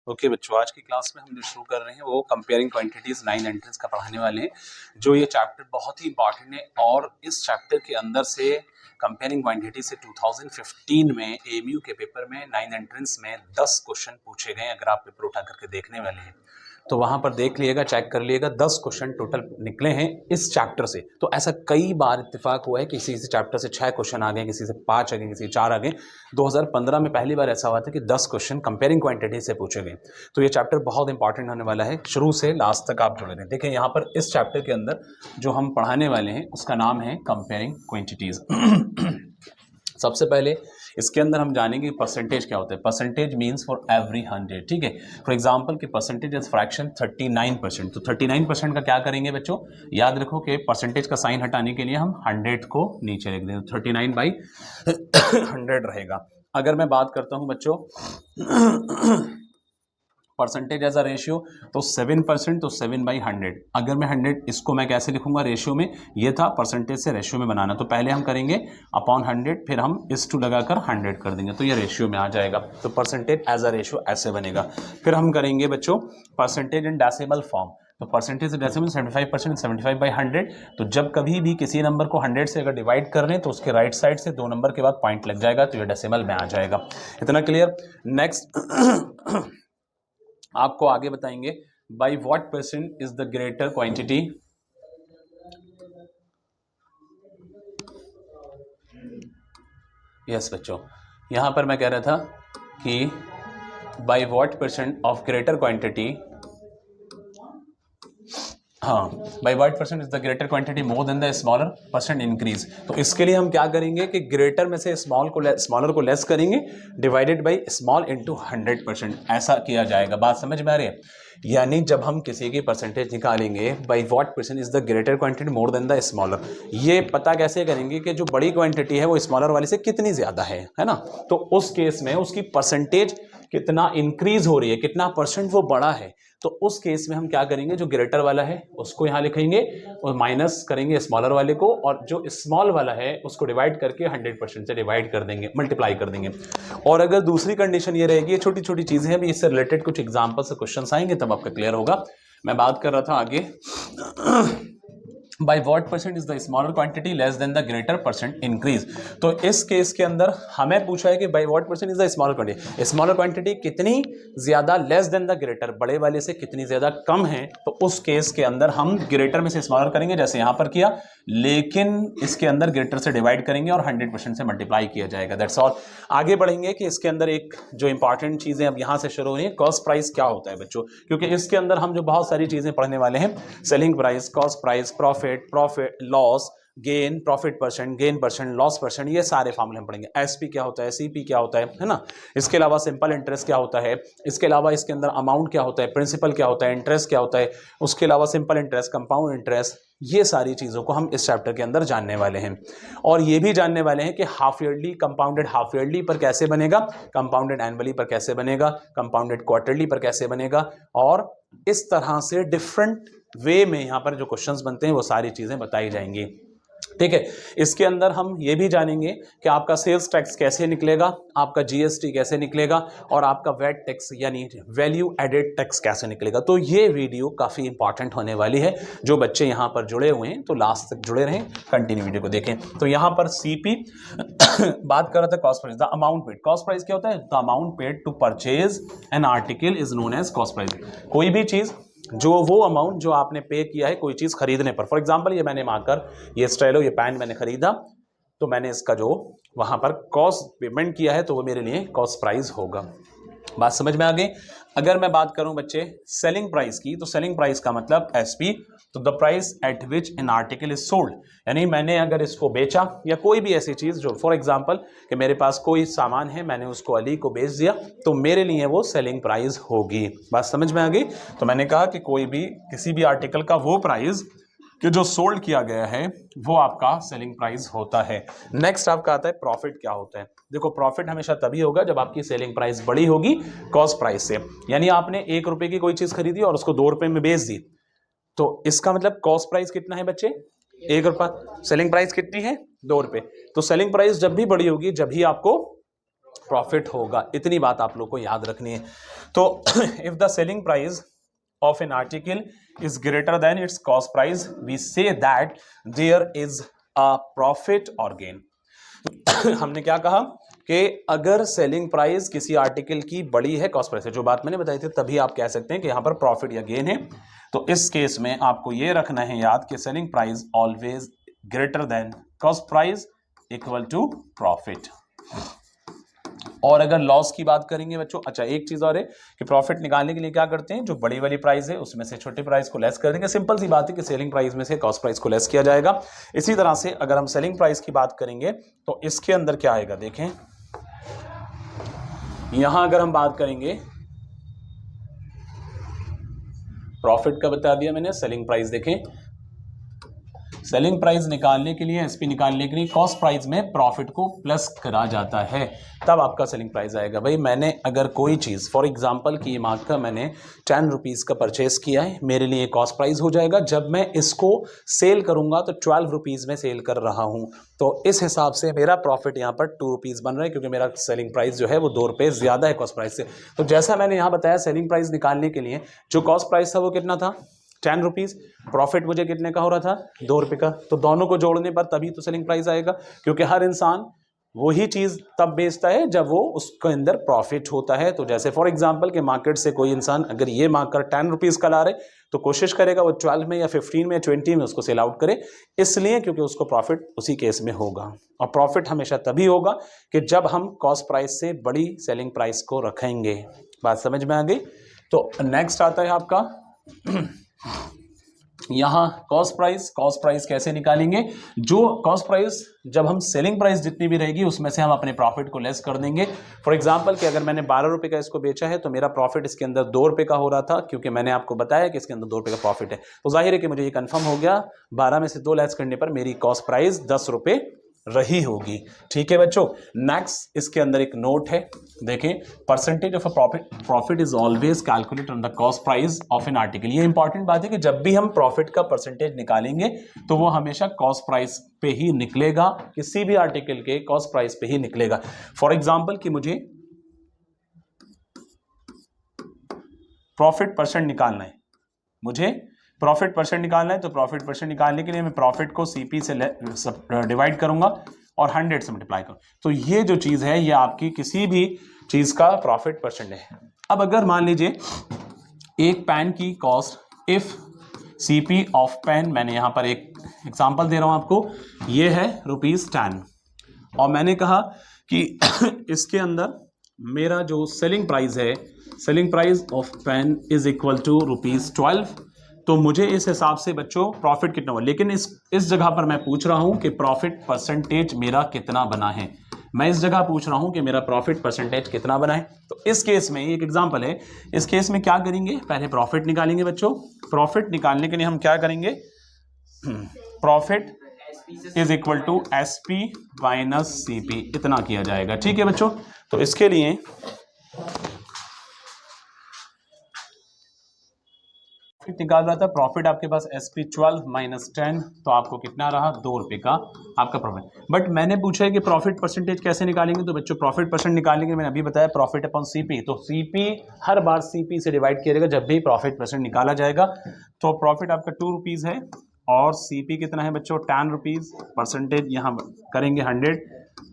Okay बच्चों, आज की क्लास में हम जो शुरू कर रहे हैं वो कंपेयरिंग क्वांटिटीज 9 एंट्रेंस का पढ़ाने वाले हैं। जो ये चैप्टर बहुत ही इंपॉर्टेंट है और इस चैप्टर के अंदर से कंपेयरिंग क्वांटिटी से 2015 में एएमयू के पेपर में 9 एंट्रेंस में 10 क्वेश्चन पूछे गए। अगर आप पेपर उठा करके देखने वाले हैं तो वहां पर देख लिएगा, चेक कर लिएगा, 10 क्वेश्चन टोटल निकले हैं इस चैप्टर से। तो ऐसा कई बार इत्तेफाक हुआ है कि किसी से चैप्टर से 6 क्वेश्चन आ गए, किसी से 5 आ गए, किसी से 4 आ गए। 2015 में पहली बार ऐसा हुआ था कि 10 क्वेश्चन कंपेयरिंग क्वांटिटी से पूछे गए। तो ये चैप्टर बहुत इंपॉर्टेंट होने वाला है, शुरू से लास्ट तक आप जुड़े रहें। देखिए यहाँ पर इस चैप्टर के अंदर जो हम पढ़ाने वाले हैं उसका नाम है कंपेयरिंग क्वांटिटीज। सबसे पहले इसके अंदर हम जानेंगे परसेंटेज क्या होता है। परसेंटेज मींस फॉर एवरी 100, ठीक है। फॉर एग्जांपल कि परसेंटेज इज फ्रैक्शन 39%। तो 39% का क्या करेंगे बच्चों, याद रखो कि परसेंटेज का साइन हटाने के लिए हम 100 को नीचे लिख दें, 39/100 रहेगा। अगर मैं बात करता हूं बच्चों परसेंटेज एज अ रेशियो, तो 7%, तो 7/100। अगर मैं 100 इसको मैं कैसे लिखूंगा रेशियो में, ये था परसेंटेज से रेशियो में बनाना, तो पहले हम करेंगे अपॉन 100, फिर हम इस टू लगाकर 100 कर देंगे, तो ये रेशियो में आ जाएगा। तो परसेंटेज एज अ रेशियो ऐसे बनेगा। फिर हम करेंगे बच्चों परसेंटेज इन डेसिमल फॉर्म। तो परसेंटेज डेसिमल 75%, 75/100। तो जब कभी भी किसी नंबर को 100 से अगर डिवाइड कर रहे हैं तो उसके राइट साइड से 2 नंबर के बाद पॉइंट लग जाएगा, तो ये डेसिमल में आ जाएगा। इतना क्लियर। नेक्स्ट आपको आगे बताएंगे by what percent is the greater quantity. Yes बच्चों, यहां पर मैं कह रहा था कि by what percent of greater quantity, हाँ, by what percent is the greater quantity more than the smaller percent increase. तो इसके लिए हम क्या करेंगे कि ग्रेटर में से स्मॉलर को लेस करेंगे, डिवाइडेड बाई स्मॉल इंटू 100%, ऐसा किया जाएगा। बात समझ में आ रही है? यानी जब हम किसी की परसेंटेज निकालेंगे by what percent is the greater quantity more than the smaller, ये पता कैसे करेंगे कि जो बड़ी क्वांटिटी है वो स्मॉलर वाले से कितनी ज्यादा है ना। तो उस केस में उसकी परसेंटेज कितना इंक्रीज हो रही है, कितना परसेंट वो बड़ा है, तो उस केस में हम क्या करेंगे, जो ग्रेटर वाला है उसको यहां लिखेंगे और माइनस करेंगे स्मॉलर वाले को, और जो स्मॉल वाला है उसको डिवाइड करके 100% से डिवाइड कर देंगे, मल्टीप्लाई कर देंगे। और अगर दूसरी कंडीशन ये रहेगी, ये छोटी छोटी चीजें हैं, इससे रिलेटेड कुछ एग्जांपल से क्वेश्चन आएंगे तब आपका क्लियर होगा। मैं बात कर रहा था आगे by what percent is the smaller quantity less than the greater percent increase. तो इस केस के अंदर हमें पूछा है कि by what percent is the smaller quantity, smaller quantity कितनी ज्यादा लेस देन द ग्रेटर, बड़े वाले से कितनी ज्यादा कम है। तो उस केस के अंदर हम ग्रेटर में से स्मॉलर करेंगे जैसे यहां पर किया, लेकिन इसके अंदर ग्रेटर से डिवाइड करेंगे और 100% से मल्टीप्लाई किया जाएगा। That's all. आगे बढ़ेंगे कि इसके अंदर एक जो इंपॉर्टेंट चीजें अब यहां से शुरू हो रही है, कॉस्ट प्राइस क्या होता है बच्चों, क्योंकि इसके अंदर हम जो बहुत सारी चीजें पढ़ने वाले हैं, selling price, cost price, profit loss, gain, profit percent, gain percent, loss percent, ये सारे फॉर्मूले हम पढ़ेंगे। एसपी क्या होता है, सीपी क्या होता है ना। इसके अलावा सिंपल इंटरेस्ट क्या होता है, इसके अलावा इसके अंदर अमाउंट क्या होता है, प्रिंसिपल क्या होता है, इंटरेस्ट क्या होता है, उसके अलावा सिंपल इंटरेस्ट, कंपाउंड इंटरेस्ट, ये सारी चीजों को हम इस चैप्टर के अंदर जानने वाले हैं। और ये भी जानने वाले हैं कि half yearly, compounded half yearly पर कैसे बनेगा, कंपाउंडेड एनुअली पर कैसे बनेगा, कंपाउंडेड क्वार्टरली पर कैसे बनेगा, और इस तरह से डिफरेंट वे में यहां पर जो क्वेश्चंस बनते हैं वो सारी चीजें बताई जाएंगी, ठीक है। इसके अंदर हम ये भी जानेंगे कि आपका सेल्स टैक्स कैसे निकलेगा, आपका जीएसटी कैसे निकलेगा, और आपका वैट टैक्स यानी वैल्यू एडेड टैक्स कैसे निकलेगा। तो ये वीडियो काफी इंपॉर्टेंट होने वाली है। जो बच्चे यहां पर जुड़े हुए हैं तो लास्ट तक जुड़े रहें, कंटिन्यू वीडियो को देखें। तो यहां पर सीपी बात कर रहा था cost price, the amount paid. Cost price क्या होता है, the amount paid to purchase an article is known as cost price. कोई भी चीज, जो वो अमाउंट जो आपने पे किया है कोई चीज खरीदने पर। फॉर एग्जांपल ये मैंने मार्कर, ये स्टाइलो, ये पेन मैंने खरीदा, तो मैंने इसका जो वहां पर कॉस्ट पेमेंट किया है तो वो मेरे लिए कॉस्ट प्राइस होगा। बात समझ में आ गई। अगर मैं बात करूं बच्चे सेलिंग प्राइस की, तो सेलिंग प्राइस का मतलब एसपी, तो the price at which N article is sold, यानी मैंने अगर इसको बेचा या कोई भी ऐसी चीज, जो फॉर एग्जांपल कि मेरे पास कोई सामान है, मैंने उसको अली को बेच दिया, तो मेरे लिए वो सेलिंग प्राइस होगी। बात समझ में आ गई। तो मैंने कहा कि कोई भी किसी भी आर्टिकल का वो प्राइस कि जो सोल्ड किया गया है वो आपका सेलिंग प्राइस होता है। नेक्स्ट आपका आता है प्रॉफिट क्या होता है। देखो प्रॉफिट हमेशा तभी होगा जब आपकी सेलिंग प्राइस बड़ी होगी कॉस्ट प्राइस से, यानी आपने 1 रुपए की कोई चीज खरीदी और उसको 2 रुपए में बेच दी, तो इसका मतलब कॉस्ट प्राइस कितना है बच्चे, 1 रुपया, सेलिंग प्राइस कितनी है, 2 रुपए। तो सेलिंग प्राइस जब भी बड़ी होगी जब भी आपको प्रॉफिट होगा। इतनी बात आप लोग को याद रखनी है। तो if the selling price of an article is greater than its cost price, we say that there is a profit और गेन। हमने क्या कहा कि अगर सेलिंग प्राइस किसी आर्टिकल की बड़ी है कॉस्ट प्राइस से, जो बात मैंने बताई थी, तभी आप कह सकते हैं कि यहां पर प्रॉफिट या गेन है। तो इस केस में आपको यह रखना है याद कि selling price always greater than cost price equal to profit. और अगर लॉस की बात करेंगे बच्चों, अच्छा एक चीज और है कि प्रॉफिट निकालने के लिए क्या करते हैं, जो बड़ी वाली प्राइस है उसमें से छोटी प्राइस को लेस कर देंगे। सिंपल सी बात है कि सेलिंग प्राइस में से कॉस्ट प्राइस को लेस किया जाएगा। इसी तरह से अगर हम सेलिंग प्राइस की बात करेंगे तो इसके अंदर क्या आएगा, देखें यहां अगर हम बात करेंगे, प्रॉफिट का बता दिया मैंने, सेलिंग प्राइस देखें, सेलिंग प्राइस निकालने के लिए, एसपी निकालने के लिए कॉस्ट प्राइस में प्रॉफिट को प्लस करा जाता है, तब आपका सेलिंग प्राइस आएगा। भाई मैंने अगर कोई चीज़ फॉर एग्जांपल की मार्क का मैंने 10 रुपीज़ का परचेस किया है, मेरे लिए कॉस्ट प्राइस हो जाएगा। जब मैं इसको सेल करूंगा तो 12 रुपीज़ में सेल कर रहा हूं, तो इस हिसाब से मेरा प्रॉफिट यहाँ पर 2 रुपीज़ बन रहा है, क्योंकि मेरा सेलिंग प्राइस जो है वो 2 रुपये ज़्यादा है कॉस्ट प्राइस से। तो जैसा मैंने यहाँ बताया, सेलिंग प्राइस निकालने के लिए जो कॉस्ट प्राइस था वो कितना था, 10 रुपीज़, प्रॉफिट मुझे कितने का हो रहा था, 2 रुपये का। तो दोनों को जोड़ने पर तभी तो सेलिंग प्राइस आएगा, क्योंकि हर इंसान वही चीज़ तब बेचता है जब वो उसके अंदर प्रॉफिट होता है। तो जैसे फॉर एग्जांपल कि मार्केट से कोई इंसान अगर ये मार्कर 10 रुपीज़ का ला रहे, तो कोशिश करेगा वो 12 में या 15 में या 20 में उसको सेल आउट करे, इसलिए क्योंकि उसको प्रॉफिट उसी केस में होगा। और प्रॉफिट हमेशा तभी होगा कि जब हम कॉस्ट प्राइस से बड़ी सेलिंग प्राइस को रखेंगे। बात समझ में आ गई। तो नेक्स्ट आता है आपका यहाँ कॉस्ट प्राइस कैसे निकालेंगे, जो कॉस्ट प्राइस जब हम सेलिंग प्राइस जितनी भी रहेगी उसमें से हम अपने प्रॉफिट को लेस कर देंगे। फॉर एग्जांपल कि अगर मैंने 12 रुपये का इसको बेचा है तो मेरा प्रॉफिट इसके अंदर 2 रुपये का हो रहा था, क्योंकि मैंने आपको बताया कि इसके अंदर 2 रुपये का प्रॉफिट है। तो जाहिर है कि मुझे ये कंफर्म हो गया, 12 में से 2 लेस करने पर मेरी कॉस्ट प्राइस 10 रुपये रही होगी। ठीक है बच्चों। नेक्स्ट इसके अंदर एक नोट है, देखें, percentage of a profit is always calculate on the cost price of an article. ये इंपॉर्टेंट बात है कि जब भी हम प्रॉफिट का परसेंटेज निकालेंगे तो वो हमेशा कॉस्ट प्राइस पे ही निकलेगा, किसी भी आर्टिकल के कॉस्ट प्राइस पे ही निकलेगा। फॉर एग्जाम्पल कि मुझे प्रॉफिट परसेंट निकालना है, तो प्रॉफिट परसेंट निकालने के लिए मैं प्रॉफिट को सीपी से डिवाइड करूंगा और 100 से मल्टीप्लाई करूंगा। तो ये जो चीज़ है ये आपकी किसी भी चीज़ का प्रॉफिट परसेंट है। अब अगर मान लीजिए एक पेन की cost, if CP of pen, मैंने यहाँ पर एक एग्जांपल दे रहा हूँ आपको, ये है ₹10, और मैंने कहा कि इसके अंदर मेरा जो सेलिंग प्राइस है, selling price of pen is equal to ₹12। तो मुझे इस हिसाब से बच्चों प्रॉफिट कितना हुआ, लेकिन इस जगह पर मैं पूछ रहा हूं कि प्रॉफिट परसेंटेज मेरा कितना बना है। मैं इस जगह पूछ रहा हूं कि मेरा प्रॉफिट परसेंटेज कितना बना है। तो इस केस में एक एग्जांपल है, इस केस में क्या करेंगे, पहले प्रॉफिट निकालेंगे बच्चों। प्रॉफिट निकालने के लिए हम क्या करेंगे, profit is equal to SP minus CP, इतना किया जाएगा। ठीक है बच्चों। तो इसके लिए निकाल रहा था, प्रॉफिट आपके पास SP 12 माइनस 10, तो आपको कितना रहा, 2 रुपये का आपका प्रॉफिट। बट मैंने पूछा है कि प्रॉफिट परसेंटेज कैसे निकालेंगे, तो बच्चों प्रॉफिट परसेंट निकालने के लिए मैंने अभी बताया प्रॉफिट अपॉन CP। तो CP हर बार CP से डिवाइड किया जाएगा जब भी प्रॉफिट परसेंट निकाला जाएगा। तो प्रॉफिट आपका 2 रुपीज़ है और CP कितना है बच्चों, 10 रुपीज़, परसेंटेज यहाँ करेंगे 100,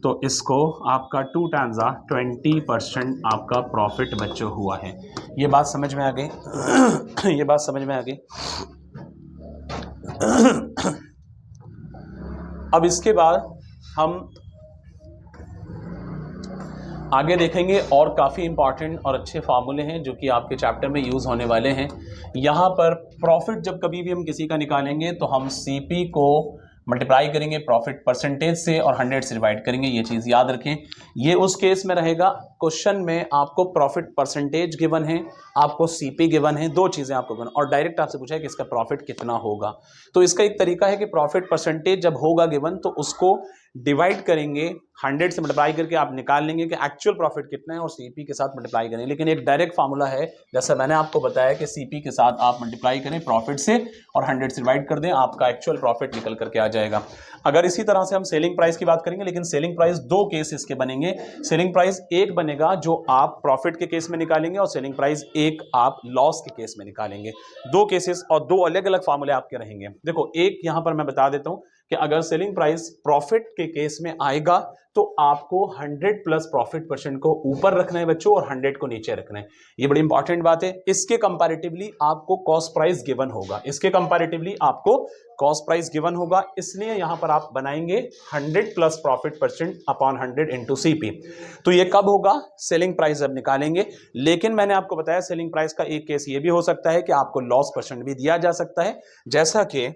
तो इसको आपका 2 टाइम्स 20% आपका प्रॉफिट बच्चों हुआ है। ये बात समझ में आ गई। ये बात समझ में आ गई। अब इसके बाद हम आगे देखेंगे और काफ़ी इंपॉर्टेंट और अच्छे फार्मूले हैं जो कि आपके चैप्टर में यूज़ होने वाले हैं। यहाँ पर प्रॉफिट जब कभी भी हम किसी का निकालेंगे तो हम CP को मल्टीप्लाई करेंगे प्रॉफिट परसेंटेज से और 100 से डिवाइड करेंगे। ये चीज़ याद रखें। ये उस केस में रहेगा, क्वेश्चन में आपको प्रॉफिट परसेंटेज गिवन है, आपको CP गिवन है, दो चीज़ें आपको गिवन, और डायरेक्ट आपसे पूछा है कि इसका प्रॉफिट कितना होगा। तो इसका एक तरीका है कि प्रॉफिट परसेंटेज जब होगा गिवन तो उसको डिवाइड करेंगे 100 से मल्टीप्लाई करके आप निकाल लेंगे कि एक्चुअल प्रॉफिट कितना है और सीपी के साथ मल्टीप्लाई करेंगे। लेकिन एक डायरेक्ट फार्मूला है, जैसा मैंने आपको बताया कि सीपी के साथ आप मल्टीप्लाई करें प्रॉफिट से और 100 से डिवाइड कर दें, आपका एक्चुअल प्रॉफिट निकल करके आ जाएगा। अगर इसी तरह से हम सेलिंग प्राइस की बात करेंगे, लेकिन सेलिंग प्राइस दो केस इसके बनेंगे। सेलिंग प्राइस एक बनेगा जो आप प्रॉफिट के केस में निकालेंगे और सेलिंग प्राइस एक आप लॉस के केस में निकालेंगे। दो केसेस और दो अलग अलग फार्मूले आपके रहेंगे। देखो एक यहां पर मैं बता देता हूं कि अगर सेलिंग प्राइस प्रॉफिट के केस में आएगा तो आपको 100 प्लस प्रॉफिट परसेंट को ऊपर रखना है बच्चों और 100 को नीचे रखना है। ये बड़ी इंपॉर्टेंट बात है। इसके कंपैरेटिवली आपको कॉस्ट प्राइस गिवन होगा, इसके कंपैरेटिवली आपको कॉस्ट प्राइस गिवन होगा, इसलिए यहां पर आप बनाएंगे 100 plus profit percent upon 100 into CP. तो ये कब होगा? सेलिंग प्राइस जब निकालेंगे। लेकिन मैंने आपको बताया सेलिंग प्राइस का एक केस ये भी हो सकता है कि आपको लॉस परसेंट भी दिया जा सकता है, जैसा कि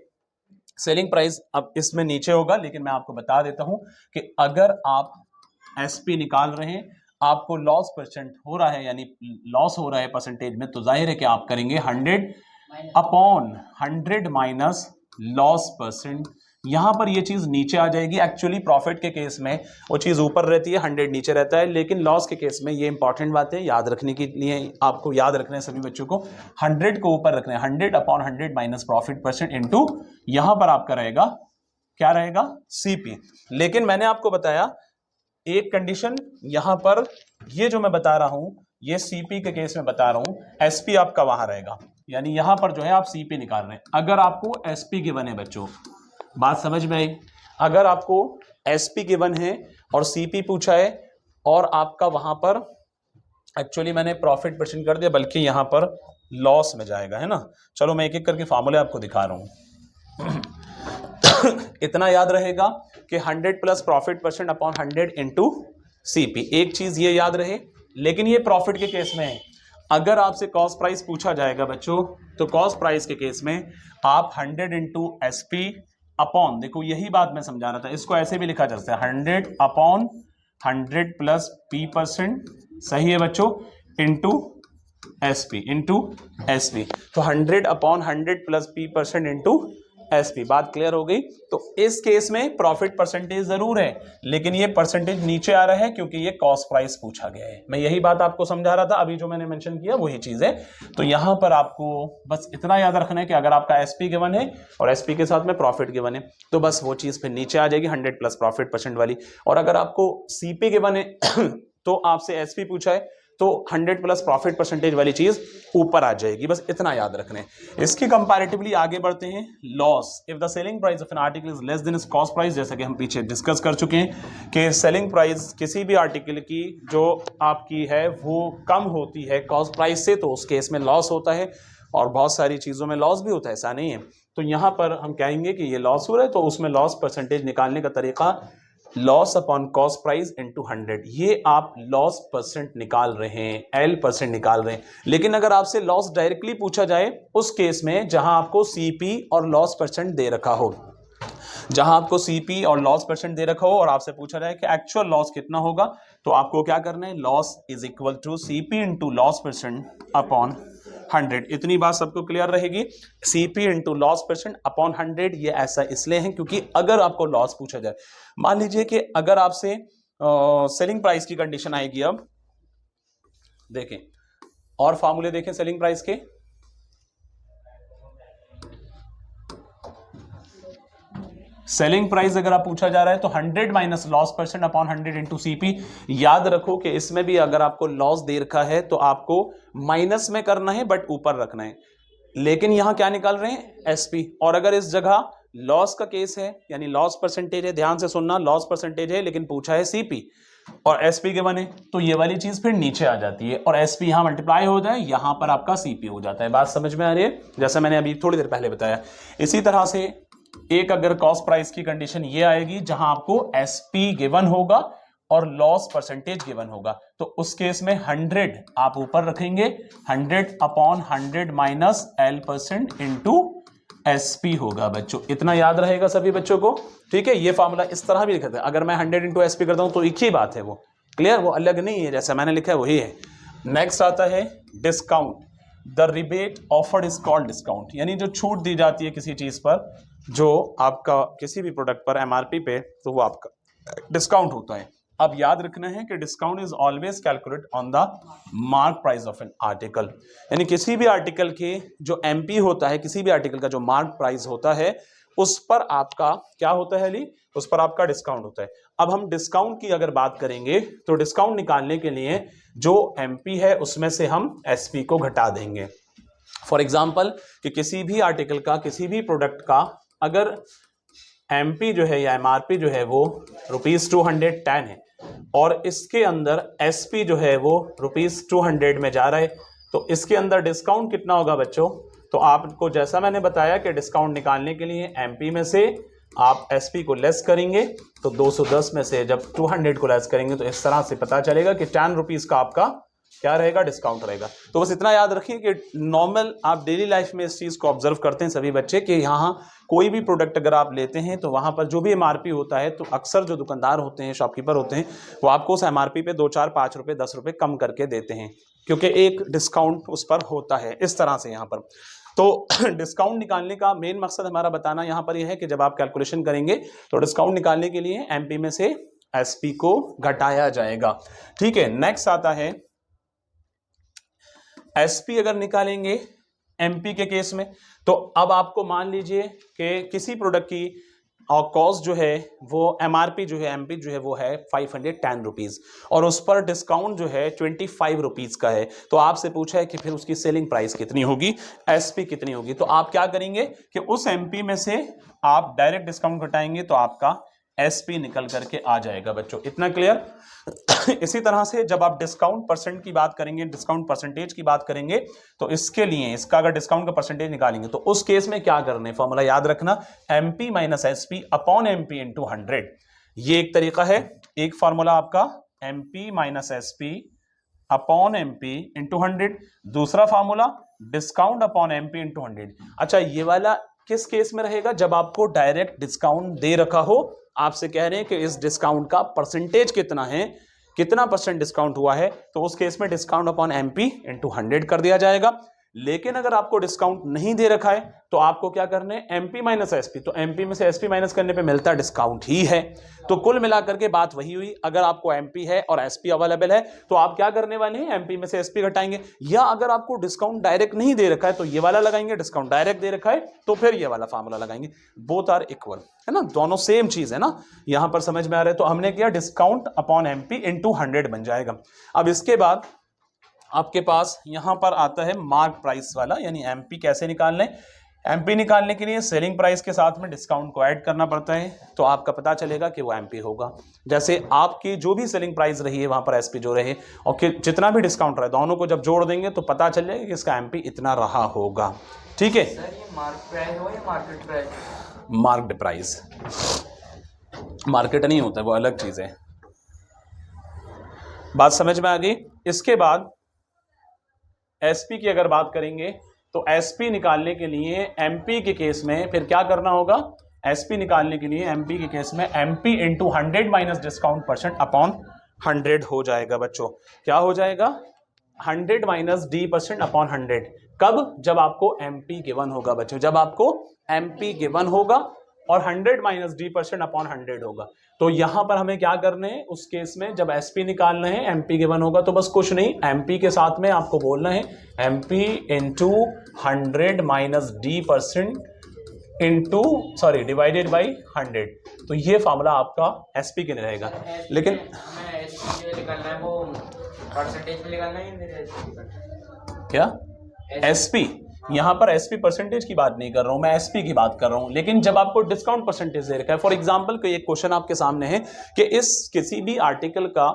सेलिंग प्राइस अब इसमें नीचे होगा। लेकिन मैं आपको बता देता हूं कि अगर आप एसपी निकाल रहे हैं, आपको लॉस परसेंट हो रहा है, यानी लॉस हो रहा है परसेंटेज में, तो जाहिर है कि आप करेंगे 100 अपॉन 100 माइनस लॉस परसेंट। यहां पर ये चीज नीचे आ जाएगी। एक्चुअली प्रॉफिट के केस में वो चीज ऊपर रहती है, 100 नीचे रहता है, लेकिन लॉस के केस में ये इंपॉर्टेंट बात है, याद रखने के लिए आपको याद रखना है सभी बच्चों को, 100 को ऊपर रखना है। 100 upon 100 minus profit percent into यहां पर आपका रहेगा, क्या रहेगा? सीपी। लेकिन मैंने आपको बताया एक कंडीशन यहां पर, ये जो मैं बता रहा हूं ये सीपी के केस में बता रहा हूं, एसपी आपका वहां रहेगा, यानी यहां पर जो है आप सीपी निकाल रहे हैं। अगर आपको एसपी गिवन है बच्चों, बात समझ में आई? अगर आपको एसपी गिवन है और सीपी पूछा है और आपका वहां पर एक्चुअली मैंने प्रॉफिट परसेंट कर दिया, बल्कि यहां पर लॉस में जाएगा, है ना। चलो मैं एक एक करके फार्मूले आपको दिखा रहा हूं। इतना याद रहेगा कि 100 plus profit percent upon 100 into CP, एक चीज ये याद रहे। लेकिन ये प्रॉफिट के केस में है। अगर आपसे कॉस्ट प्राइस पूछा जाएगा बच्चों, तो कॉस्ट प्राइस के केस में आप 100 इंटू एसपी अपॉन, देखो यही बात मैं समझा रहा था, इसको ऐसे भी लिखा जा सकता है 100 अपॉन 100 प्लस पी परसेंट, सही है बच्चों, इंटू एसपी। तो 100 upon 100 plus P percent into SP. बात क्लियर हो गई? तो इस केस में प्रॉफिट परसेंटेज जरूर है, लेकिन ये परसेंटेज नीचे आ रहा है क्योंकि ये कॉस्ट प्राइस पूछा गया है। मैं यही बात आपको समझा रहा था, अभी जो मैंने मेंशन किया वही चीज है। तो यहां पर आपको बस इतना याद रखना है कि अगर आपका एसपी गिवन है और एसपी के साथ में प्रॉफिट गिवन है, तो बस वो चीज फिर नीचे आ जाएगी 100 प्लस प्रॉफिट परसेंट वाली। और अगर आपको सीपी गिवन है तो आपसे एसपी पूछा है, तो 100 प्लस प्रॉफिट परसेंटेज वाली चीज ऊपर आ जाएगी। बस इतना याद रखना है। इसकी कंपैरेटिवली आगे बढ़ते हैं। Loss, if the selling price of an article is less than its cost price, जैसा कि हम पीछे डिस्कस कर चुके हैं कि सेलिंग प्राइस किसी भी आर्टिकल की जो आपकी है वो कम होती है कॉस्ट प्राइस से, तो उस केस में लॉस होता है। और बहुत सारी चीजों में लॉस भी होता है, ऐसा नहीं है। तो यहां पर हम कहेंगे कि ये लॉस हो रहा है, तो उसमें लॉस परसेंटेज निकालने का तरीका loss upon cost price into 100, ये आप लॉस परसेंट निकाल रहे हैं, एल परसेंट निकाल रहे हैं। लेकिन अगर आपसे लॉस डायरेक्टली पूछा जाए उस केस में जहां आपको सीपी और लॉस परसेंट दे रखा हो, जहां आपको सीपी और लॉस परसेंट दे रखा हो और आपसे पूछा जाए कि एक्चुअल लॉस कितना होगा, तो आपको क्या करना है? Loss is equal to CP into loss percent upon 100। इतनी बात सबको क्लियर रहेगी? CP into loss percent upon 100, ये ऐसा इसलिए है क्योंकि अगर आपको लॉस पूछा जाए, मान लीजिए कि अगर आपसे सेलिंग प्राइस की कंडीशन आएगी, अब देखें और फार्मूले देखें सेलिंग प्राइस के। सेलिंग प्राइस अगर आप पूछा जा रहा है तो 100 minus loss percent upon 100 into CP. याद रखो कि इसमें भी अगर आपको लॉस दे रखा है तो आपको माइनस में करना है बट ऊपर रखना है। लेकिन यहां क्या निकाल रहे हैं? एसपी। और अगर इस जगह लॉस का केस है, यानी लॉस परसेंटेज है, ध्यान से सुनना, लॉस परसेंटेज है लेकिन पूछा है सीपी और एसपी के बने, तो ये वाली चीज फिर नीचे आ जाती है और एसपी यहां मल्टीप्लाई हो जाए, यहां पर आपका सीपी हो जाता है। बात समझ में आ रही है? जैसा मैंने अभी थोड़ी देर पहले बताया। इसी तरह से एक अगर कॉस्ट प्राइस की कंडीशन ये आएगी जहां आपको एसपी गिवन होगा और लॉस परसेंटेज गिवन होगा, तो उस केस में 100 आप ऊपर रखेंगे, 100 upon 100 minus L percent into SP होगा बच्चों। इतना याद रहेगा सभी बच्चों को? ठीक है, ये फॉर्मूला इस तरह भी लिखा था। अगर मैं 100 इंटू एसपी करता हूं तो एक ही बात है, वो क्लियर, वो अलग नहीं है, जैसा मैंने लिखा है वही है। नेक्स्ट आता है discount. The rebate offered is called discount, यानी जो छूट दी जाती है किसी चीज पर, जो आपका किसी भी प्रोडक्ट पर एमआरपी पे, तो वो आपका डिस्काउंट होता है। अब याद रखना है कि discount is always calculate on the mark price of an article, यानी किसी भी आर्टिकल के जो एमपी होता है, किसी भी आर्टिकल का जो मार्क प्राइस होता है उस पर आपका क्या होता है अली, उस पर आपका डिस्काउंट होता है। अब हम डिस्काउंट की अगर बात करेंगे तो डिस्काउंट निकालने के लिए जो एमपी है उसमें से हम एसपी को घटा देंगे। फॉर एग्जाम्पल कि किसी भी आर्टिकल का, किसी भी प्रोडक्ट का अगर एमपी जो है या एमआरपी जो है वो ₹210 है और इसके अंदर एसपी जो है वो ₹200 में जा रहा है, तो इसके अंदर डिस्काउंट कितना होगा बच्चों? तो आपको जैसा मैंने बताया कि डिस्काउंट निकालने के लिए एमपी में से आप एसपी को लेस करेंगे, तो 210 में से जब 200 को लेस करेंगे तो इस तरह से पता चलेगा कि 10 रुपीज़ का आपका क्या रहेगा, डिस्काउंट रहेगा। तो बस इतना याद रखिए कि नॉर्मल आप डेली लाइफ में इस चीज़ को ऑब्जर्व करते हैं सभी बच्चे कि यहाँ कोई भी प्रोडक्ट अगर आप लेते हैं तो वहाँ पर जो भी एमआरपी होता है तो अक्सर जो दुकानदार होते हैं, शॉपकीपर होते हैं, वो आपको उस एमआरपी पे 2, 4, 5 रुपये, 10 रुपये कम करके देते हैं क्योंकि एक डिस्काउंट उस पर होता है। इस तरह से यहाँ पर तो डिस्काउंट निकालने का मेन मकसद हमारा बताना यहाँ पर यह है कि जब आप कैलकुलेशन करेंगे तो डिस्काउंट निकालने के लिए एमपी में से एसपी को घटाया जाएगा। ठीक है, नेक्स्ट आता है एसपी अगर निकालेंगे एमपी के केस में, तो अब आपको मान लीजिए कि किसी प्रोडक्ट की और कॉस्ट जो है वो एमआरपी जो है, एमपी जो है वो है 510 रुपीज़ और उस पर डिस्काउंट जो है 25 रुपीज़ का है। तो आपसे पूछा है कि फिर उसकी सेलिंग प्राइस कितनी होगी, एसपी कितनी होगी। तो आप क्या करेंगे कि उस एमपी में से आप डायरेक्ट डिस्काउंट घटाएंगे तो आपका एसपी निकल करके आ जाएगा बच्चों। इतना क्लियर। इसी तरह से जब आप डिस्काउंट परसेंट की बात करेंगे, डिस्काउंट परसेंटेज की बात करेंगे, तो इसके लिए इसका अगर डिस्काउंट का परसेंटेज निकालेंगे तो उस केस में क्या करना है, फॉर्मूला याद रखना, MP minus SP upon MP into 100। ये एक तरीका है, एक फॉर्मूला आपका MP minus SP upon MP into 100। दूसरा formula discount upon MP into 100। अच्छा, ये वाला किस केस में रहेगा? जब आपको डायरेक्ट डिस्काउंट दे रखा हो, आपसे कह रहे हैं कि इस डिस्काउंट का परसेंटेज कितना है, कितना परसेंट डिस्काउंट हुआ है, तो उस केस में डिस्काउंट अपॉन एमपी इंटू 100 कर दिया जाएगा। लेकिन अगर आपको डिस्काउंट नहीं दे रखा है तो आपको क्या करना है, एमपी माइनस एसपी। तो एमपी में से एसपी माइनस करने पे मिलता डिस्काउंट ही है। तो कुल मिलाकर के बात वही हुई, अगर आपको एमपी है और एसपी अवेलेबल है तो आप क्या करने वाले हैं, एमपी में से एसपी घटाएंगे। या अगर आपको डिस्काउंट डायरेक्ट नहीं दे रखा है तो ये वाला लगाएंगे, डिस्काउंट डायरेक्ट दे रखा है तो फिर ये वाला फार्मूला लगाएंगे। बोथ आर इक्वल, है ना, दोनों सेम चीज है ना, यहां पर समझ में आ रहा है। तो हमने किया डिस्काउंट अपॉन एमपी इंटू 100 बन जाएगा। अब इसके बाद आपके पास यहां पर आता है मार्क प्राइस वाला, यानी एमपी कैसे निकालने। एमपी निकालने के लिए सेलिंग प्राइस के साथ में डिस्काउंट को ऐड करना पड़ता है, तो आपका पता चलेगा कि वो एमपी होगा। जैसे आपकी जो भी सेलिंग प्राइस रही है वहां पर एसपी जो रहे और जितना भी डिस्काउंट रहे, दोनों को जब जोड़ देंगे तो पता चल जाएगा कि इसका एमपी इतना रहा होगा। ठीक है, सर ये मार्क प्राइस हो या market price? Market price, market नहीं होता, वो अलग चीज है। बात समझ में आ गई। इसके बाद एसपी की अगर बात करेंगे तो एसपी निकालने के लिए एमपी के केस में फिर क्या करना होगा, एसपी निकालने के लिए एमपी के केस में MP into 100 minus discount percent upon 100 हो जाएगा बच्चों। क्या हो जाएगा, 100 माइनस डी परसेंट अपॉन 100। कब? जब आपको एमपी गिवन होगा बच्चों, जब आपको एमपी गिवन होगा और 100 माइनस डी परसेंट अपॉन 100 होगा। तो यहां पर हमें क्या करना है, उस केस में जब एसपी निकालना है, एमपी गिवन होगा तो बस कुछ नहीं, एमपी के साथ में आपको बोलना है MP into 100 minus D percent into divided by 100। तो ये फॉर्मूला आपका एसपी के लिए रहेगा। लेकिन हमें एसपी जो निकालना है वो परसेंटेज में निकालना है, मेरे क्या एसपी, यहां पर एसपी परसेंटेज की बात नहीं कर रहा हूं मैं, एसपी की बात कर रहा हूं। लेकिन जब आपको डिस्काउंट परसेंटेज दे रखा है, फॉर एग्जांपल कोई एक क्वेश्चन आपके सामने है कि इस किसी भी आर्टिकल का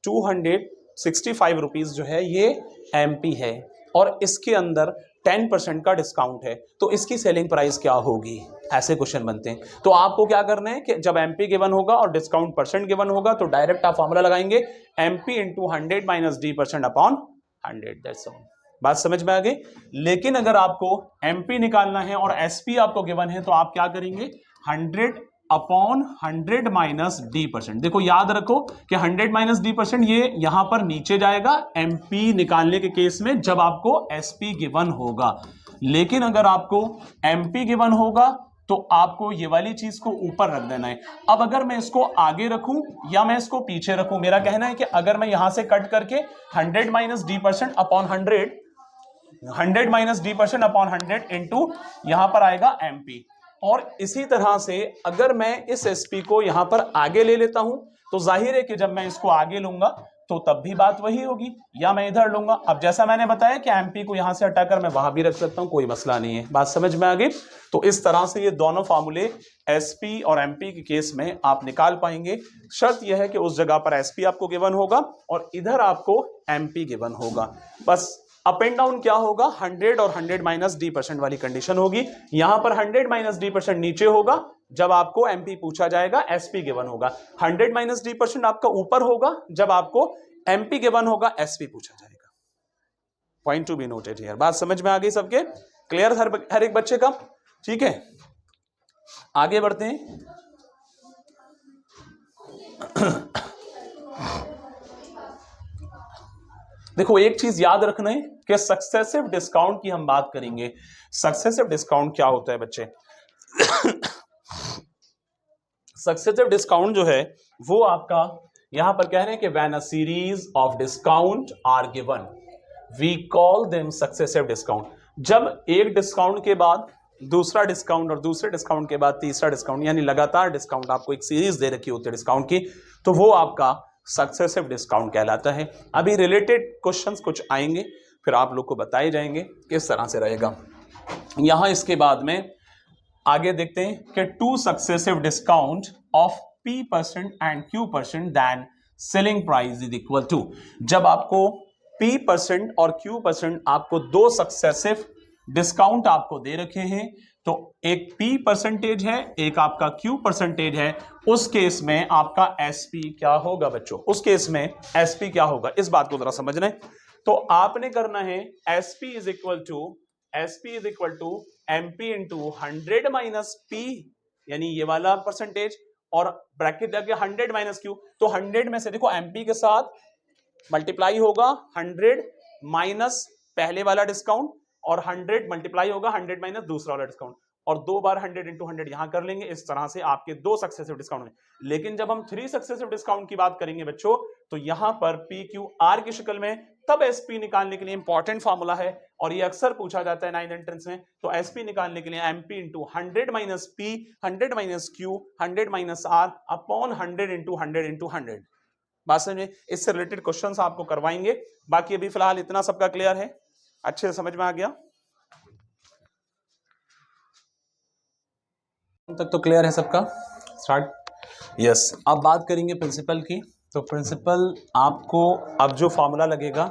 265 रुपीज जो है ये एमपी है और इसके अंदर 10% का डिस्काउंट है, तो इसकी सेलिंग प्राइस क्या होगी, ऐसे क्वेश्चन बनते हैं। तो आपको क्या करना है कि जब एमपी गिवन होगा और डिस्काउंट परसेंट गिवन होगा तो डायरेक्ट आप फॉर्मूला लगाएंगे MP into 100 minus D percent upon 100। That's all. बात समझ में आ गई। लेकिन अगर आपको एमपी निकालना है और एसपी आपको गिवन है तो आप क्या करेंगे, 100 अपॉन 100 माइनस डी परसेंट। देखो याद रखो कि 100 माइनस डी परसेंट ये यहां पर नीचे जाएगा एमपी निकालने के केस में जब आपको एसपी गिवन होगा। लेकिन अगर आपको एमपी गिवन होगा तो आपको ये वाली चीज को ऊपर रख देना है। अब अगर मैं इसको आगे रखूं या मैं इसको पीछे रखूं, मेरा कहना है कि अगर मैं यहां से कट करके 100 minus d% upon 100 minus d% upon 100 into यहां पर आएगा MP। और इसी तरह से अगर मैं इस SP को यहां पर आगे ले लेता हूं तो जाहिर है कि जब मैं इसको आगे लूंगा तो तब भी बात वही होगी, या मैं इधर लूंगा। अब जैसा मैंने बताया कि MP को यहां से हटाकर मैं वहां भी रख सकता हूं, कोई मसला नहीं है। बात समझ में आ गई? तो इस तरह से ये दोनों फार्मूले SP और MP के केस में आप निकाल पाएंगे। शर्त यह है कि उस जगह पर SP आपको गिवन होगा और इधर आपको MP गिवन होगा। बस अप एंड डाउन क्या होगा, 100 और 100 माइनस d% वाली कंडीशन होगी। यहां पर 100 माइनस d% नीचे होगा जब आपको MP पूछा जाएगा, SP गिवन होगा। 100 माइनस d% आपका ऊपर होगा जब आपको MP गिवन होगा, SP पूछा जाएगा। Point to be noted here. बात समझ में आ गई सबके? क्लियर हर एक बच्चे का? ठीक है, आगे बढ़ते हैं। देखो एक चीज याद रखना है कि सक्सेसिव डिस्काउंट की हम बात करेंगे। सक्सेसिव डिस्काउंट क्या होता है बच्चे? सक्सेसिव डिस्काउंट जो है वो आपका यहां पर कह रहे हैं कि when a series of discount are given we call them successive discount. जब एक डिस्काउंट के बाद दूसरा डिस्काउंट और दूसरे डिस्काउंट के बाद तीसरा डिस्काउंट, यानी लगातार डिस्काउंट आपको एक सीरीज दे रखी होती है डिस्काउंट की, तो वो आपका सक्सेसिव डिस्काउंट कहलाता है। अभी रिलेटेड क्वेश्चंस कुछ आएंगे, फिर आप लोग को बताए जाएंगे किस तरह से रहेगा। यहां इसके बाद में आगे देखते हैं कि 2 successive discount of P% and Q% then selling price is equal to. जब आपको P% और Q% आपको 2 सक्सेसिव डिस्काउंट आपको दे रखे हैं, तो एक P% है, एक आपका Q% है, उस केस में आपका SP क्या होगा बच्चों? उस केस में SP क्या होगा, इस बात को जरा समझना है। तो आपने करना है SP is equal to MP into 100 minus P, यानी ये वाला परसेंटेज, और ब्रैकेट लगे 100 माइनस Q। तो 100 में से देखो MP के साथ मल्टीप्लाई होगा 100 माइनस पहले वाला डिस्काउंट, और 100 मल्टीप्लाई होगा 100 माइनस दूसरा वाला डिस्काउंट, और 2 बार 100 इंटू 100 यहां कर लेंगे। इस तरह से आपके 2 सक्सेसिव डिस्काउंट में। लेकिन जब हम 3 सक्सेसिव डिस्काउंट की बात करेंगे बच्चों, तो यहां पर PQR की शक्ल में, तब SP निकालने के लिए इंपॉर्टेंट फॉर्मूला है और ये अक्सर पूछा जाता है 9th एंट्रेंस में। तो SP निकालने के लिए MP into 100 minus P, 100 minus Q, 100 minus R upon 100 into 100 into 100। बात समझे? इससे रिलेटेड क्वेश्चंस आपको करवाएंगे। बाकी अभी फिलहाल इतना सबका क्लियर है, अच्छे से समझ में आ गया तक? तो क्लियर है सबका? स्टार्ट। यस, अब बात करेंगे प्रिंसिपल की। तो प्रिंसिपल आपको अब जो फॉर्मूला लगेगा